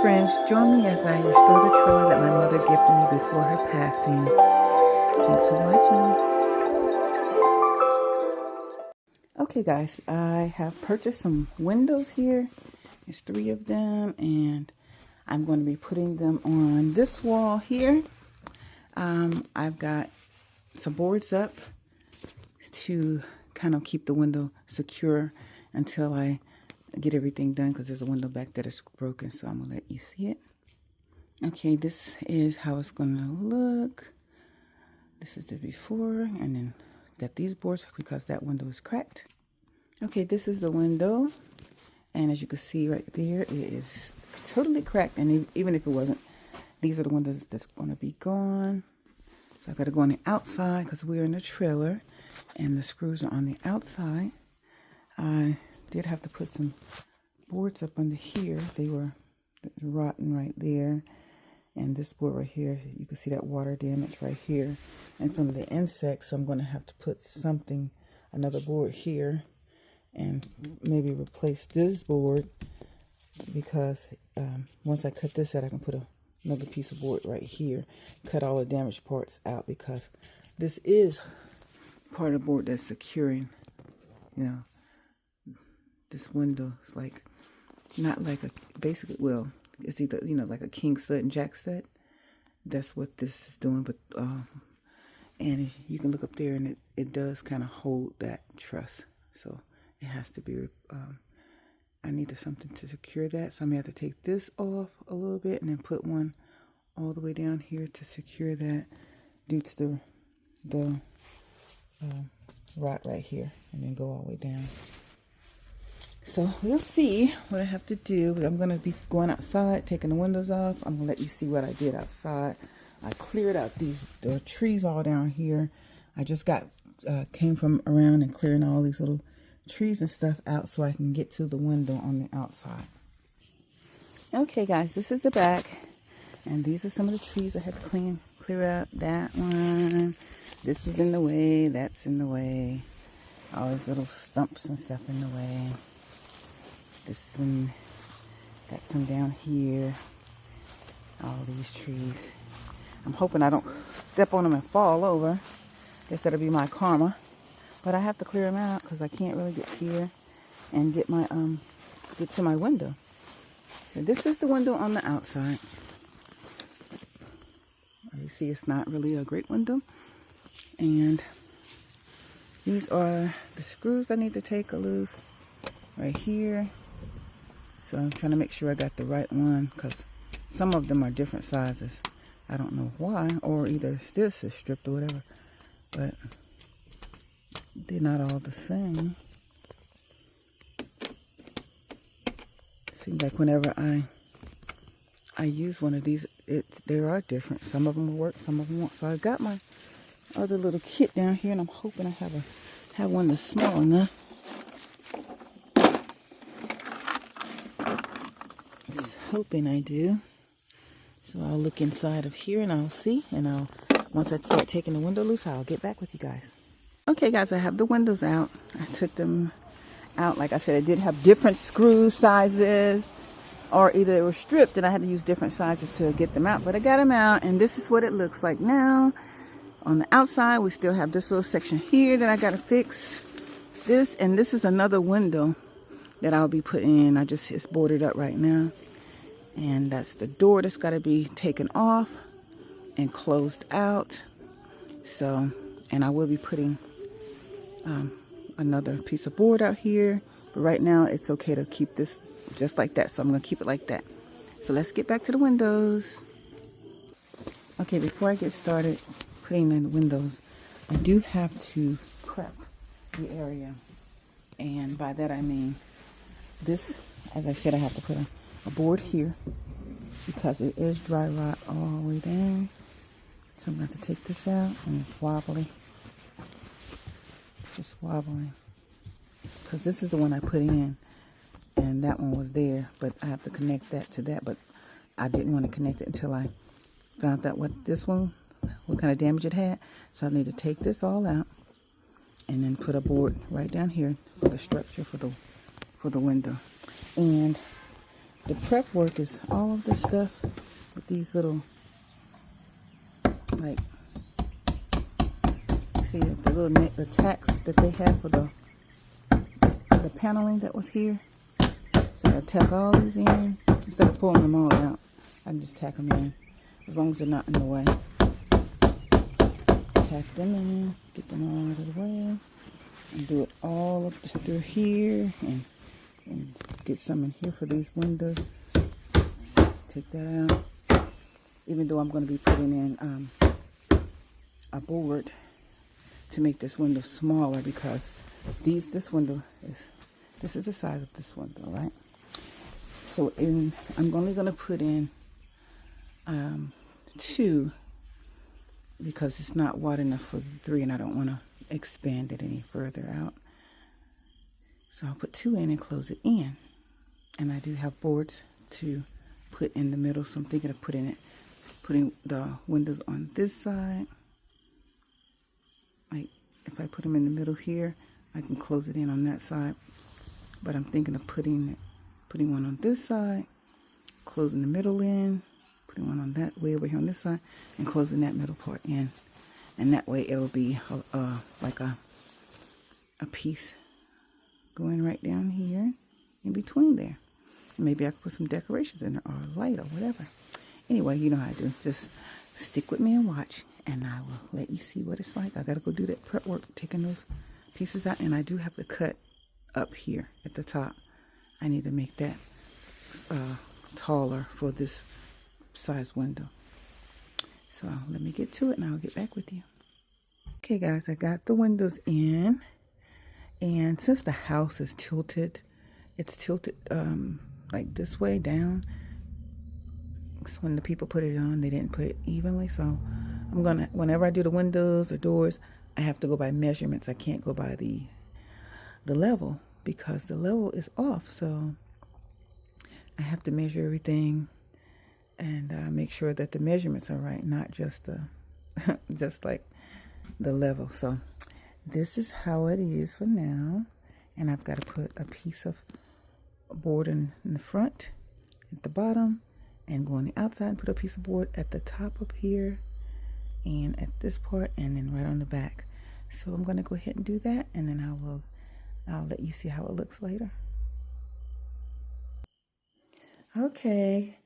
friends, join me as I restore the trailer that my mother gifted me before her passing. Thanks for watching. Okay guys, I have purchased some windows here. There's 3 of them, and I'm going to be putting them on this wall here. I've got some boards up to kind of keep the window secure until I get everything done, because there's a window back that is broken, so I'm going to let you see it. Okay, this is how it's going to look. This is the before, and then got these boards because that window is cracked. Okay, this is the window, and as you can see right there, it is totally cracked, and even if it wasn't, these are the windows that's going to be gone. So I got to go on the outside because we're in the trailer, and the screws are on the outside. I did have to put some boards up under here. They were rotten right there. And this board right here, you can see that water damage right here. And from the insects, I'm going to have to put something, another board here, and maybe replace this board, because once I cut this out, I can put another piece of board right here, cut all the damaged parts out, because this is part of the board that's securing, you know, this window. It's like, not like a, basically, well, it's either, you know, like a king stud and jack stud. That's what this is doing. But and you can look up there, and it does kind of hold that truss. So it has to be, I needed something to secure that. So I'm going to have to take this off a little bit and then put one all the way down here to secure that, due to the rod right here, and then go all the way down. So we'll see what I have to do. I'm going to be going outside, taking the windows off. I'm going to let you see what I did outside. I cleared out the trees all down here. I just came from around and clearing all these little trees and stuff out so I can get to the window on the outside. Okay guys, this is the back. And these are some of the trees I had to clear out. That one. This is in the way. That's in the way. All these little stumps and stuff in the way. This one, got some down here. All these trees. I'm hoping I don't step on them and fall over. Guess that'll be my karma. But I have to clear them out because I can't really get here and get my get to my window. So this is the window on the outside. You see, it's not really a great window. And these are the screws I need to take loose right here. So I'm trying to make sure I got the right one, because some of them are different sizes. I don't know why, or either this is stripped or whatever, but they're not all the same. It seems like whenever I use one of these, they are different. Some of them will work, some of them won't. So I got my other little kit down here, and I'm hoping I have one that's small enough. Hoping I do. So I'll look inside of here and I'll see, and once I start taking the window loose, I'll get back with you guys. Okay guys, I have the windows out. I took them out. Like I said, I did have different screw sizes, or either they were stripped and I had to use different sizes to get them out, but I got them out, and this is what it looks like now. On the outside, we still have this little section here that I got to fix. This, and this is another window that I'll be putting in. It's boarded up right now. And that's the door that's got to be taken off and closed out. So, and I will be putting another piece of board out here. But right now, it's okay to keep this just like that. So I'm going to keep it like that. So let's get back to the windows. Okay, before I get started putting in the windows, I do have to prep the area. And by that I mean this, as I said, I have to put a board here because it is dry rot all the way down. So I'm going to have to take this out, and it's wobbly. It's just wobbling. Because this is the one I put in, and that one was there, but I have to connect that to that, but I didn't want to connect it until I found out what kind of damage it had. So I need to take this all out and then put a board right down here for the structure for the window. And the prep work is all of this stuff with these little, like, see the little the tacks that they have for the paneling that was here. So I tack all these in instead of pulling them all out. I can just tack them in as long as they're not in the way. Tack them in, get them all out of the way, and do it all up through here, and get some in here for these windows. Take that out. Even though I'm going to be putting in a board to make this window smaller, because this window this is the size of this window, right? So I'm only going to put in 2, because it's not wide enough for the 3, and I don't want to expand it any further out. So I'll put 2 in and close it in. And I do have boards to put in the middle, so I'm thinking of putting the windows on this side. Like, if I put them in the middle here, I can close it in on that side. But I'm thinking of putting one on this side, closing the middle in, putting one on that way over here on this side, and closing that middle part in. And that way it'll be like a piece going right down here in between there. And maybe I could put some decorations in there, or a light, or whatever. Anyway, you know how I do. Just stick with me and watch, and I will let you see what it's like. I gotta go do that prep work, taking those pieces out, and I do have to cut up here at the top. I need to make that taller for this size window. So let me get to it, and I'll get back with you. Okay guys, I got the windows in, and since the house is tilted, it's tilted like this way down. So when the people put it on, they didn't put it evenly. So I'm gonna, whenever I do the windows or doors, I have to go by measurements. I can't go by the level, because the level is off. So I have to measure everything and make sure that the measurements are right, not just just like the level. So this is how it is for now, and I've got to put a piece of board in the front, at the bottom, and go on the outside and put a piece of board at the top up here, and at this part, and then right on the back. So I'm going to go ahead and do that, and then I'll let you see how it looks later. Okay,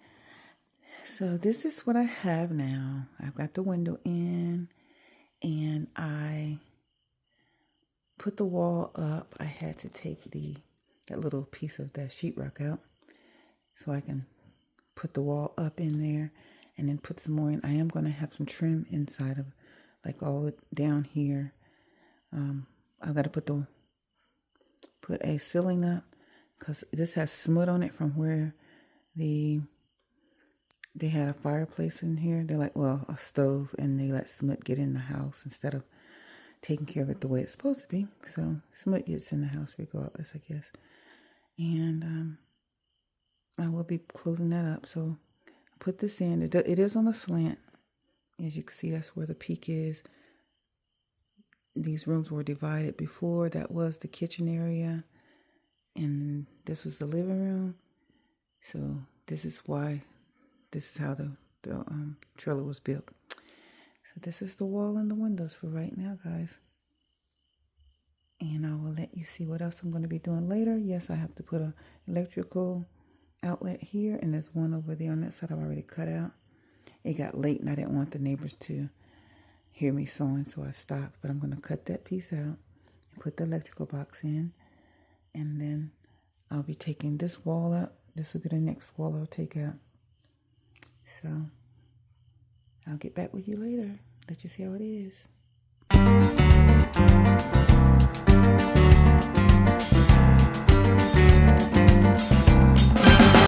so this is what I have now. I've got the window in, and I put the wall up. I had to take that little piece of that sheetrock out so I can put the wall up in there, and then put some more in. I am going to have some trim inside of, like, all it down here. I've got to put a ceiling up, because this has smut on it from where they had a fireplace in here. They're like, well, a stove, and they let smut get in the house instead of taking care of it the way it's supposed to be. So smut gets in the house regardless, I guess. And I will be closing that up. So I put this in. It is on a slant. As you can see, that's where the peak is. These rooms were divided before. That was the kitchen area, and this was the living room. So this is how the trailer was built. So this is the wall and the windows for right now, guys. And I will let you see what else I'm going to be doing later. Yes, I have to put an electrical outlet here, and there's one over there on that side I've already cut out. It got late, and I didn't want the neighbors to hear me sewing, so I stopped. But I'm going to cut that piece out and put the electrical box in, and then I'll be taking this wall out. This will be the next wall I'll take out. So I'll get back with you later. Let you see how it is.